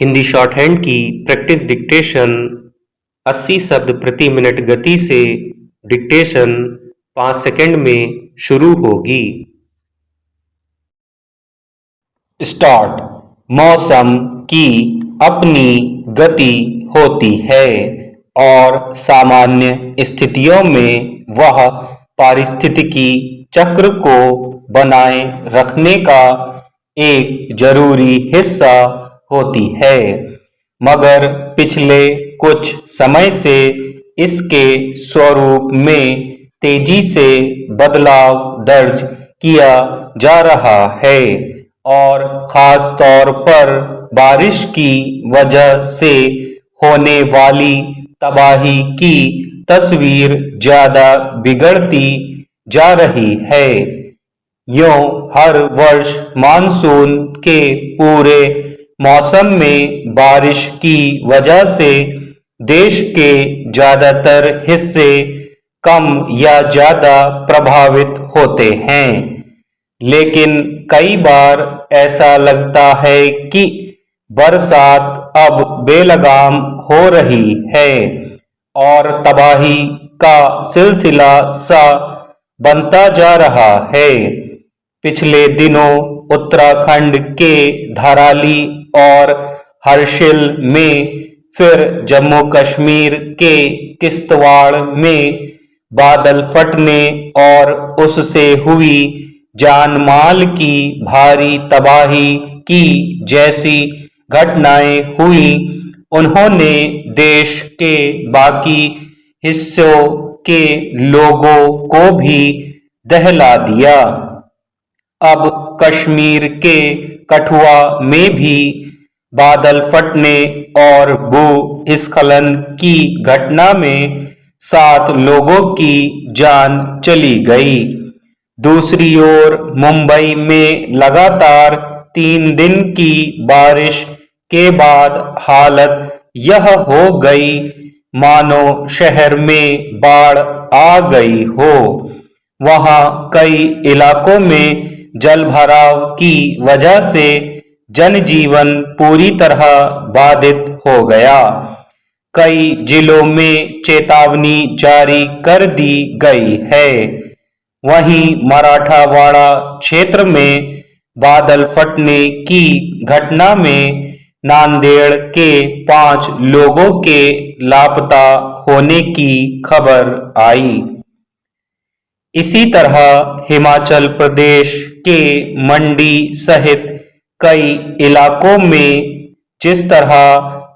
Hindi short hand की practice dictation 80 शब्द प्रति मिनट गति से डिक्टेशन 5 सेकंड में शुरू होगी। स्टार्ट। मौसम की अपनी गति होती है और सामान्य स्थितियों में वह पारिस्थितिकी चक्र को बनाए रखने का एक जरूरी हिस्सा होती है, मगर पिछले कुछ समय से इसके स्वरूप में तेजी से बदलाव दर्ज किया जा रहा है और खास तौर पर बारिश की वजह से होने वाली तबाही की तस्वीर ज्यादा बिगड़ती जा रही है। यूं हर वर्ष मानसून के पूरे मौसम में बारिश की वजह से देश के ज्यादातर हिस्से कम या ज्यादा प्रभावित होते हैं, लेकिन कई बार ऐसा लगता है कि बरसात अब बेलगाम हो रही है और तबाही का सिलसिला सा बनता जा रहा है। पिछले दिनों उत्तराखंड के धराली और हर्षिल में, फिर जम्मू कश्मीर के किश्तवाड़ में बादल फटने और उससे हुई जान माल की भारी तबाही की जैसी घटनाएं हुई, उन्होंने देश के बाकी हिस्सों के लोगों को भी दहला दिया। अब कश्मीर के कठुआ में भी बादल फटने और भूस्खलन की घटना में 7 लोगों की जान चली गई। दूसरी ओर मुंबई में लगातार 3 दिन की बारिश के बाद हालत यह हो गई मानो शहर में बाढ़ आ गई हो। वहां कई इलाकों में जलभराव की वजह से जनजीवन पूरी तरह बाधित हो गया। कई जिलों में चेतावनी जारी कर दी गई है। वहीं मराठावाड़ा क्षेत्र में बादल फटने की घटना में नांदेड़ के 5 लोगों के लापता होने की खबर आई। इसी तरह हिमाचल प्रदेश के मंडी सहित कई इलाकों में जिस तरह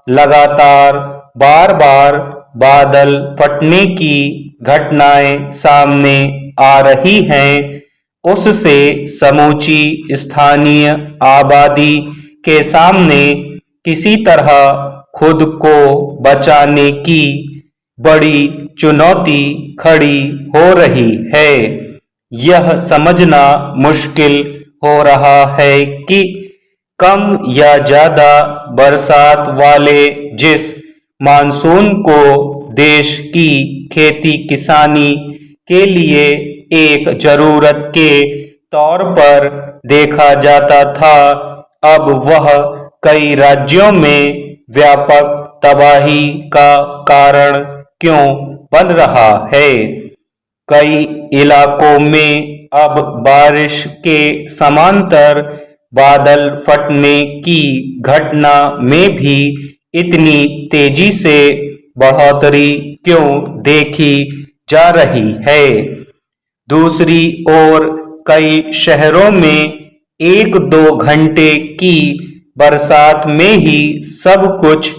लगातार बार बार बादल फटने की घटनाएं सामने आ रही हैं, उससे समूची स्थानीय आबादी के सामने किसी तरह खुद को बचाने की बड़ी चुनौती खड़ी हो रही है। यह समझना मुश्किल हो रहा है कि कम या ज्यादा बरसात वाले जिस मानसून को देश की खेती किसानी के लिए एक जरूरत के तौर पर देखा जाता था, अब वह कई राज्यों में व्यापक तबाही का कारण क्यों बन रहा है। कई इलाकों में अब बारिश के समांतर बादल फटने की घटना में भी इतनी तेजी से बढ़ोतरी क्यों देखी जा रही है। दूसरी ओर कई शहरों में 1-2 घंटे की बरसात में ही सब कुछ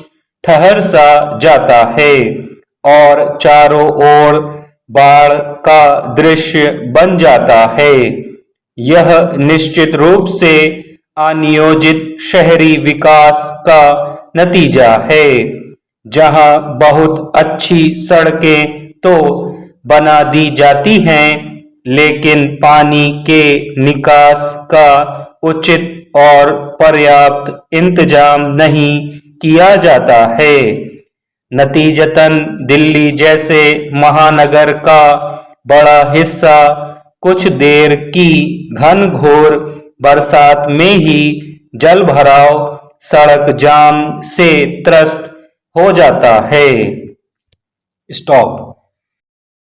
ठहर सा जाता है और चारों ओर बाढ़ का दृश्य बन जाता है। यह निश्चित रूप से अनियोजित शहरी विकास का नतीजा है, जहां बहुत अच्छी सड़कें तो बना दी जाती हैं, लेकिन पानी के निकास का उचित और पर्याप्त इंतजाम नहीं किया जाता है। नतीजतन दिल्ली जैसे महानगर का बड़ा हिस्सा कुछ देर की घनघोर बरसात में ही जलभराव सड़क जाम से त्रस्त हो जाता है। स्टॉप।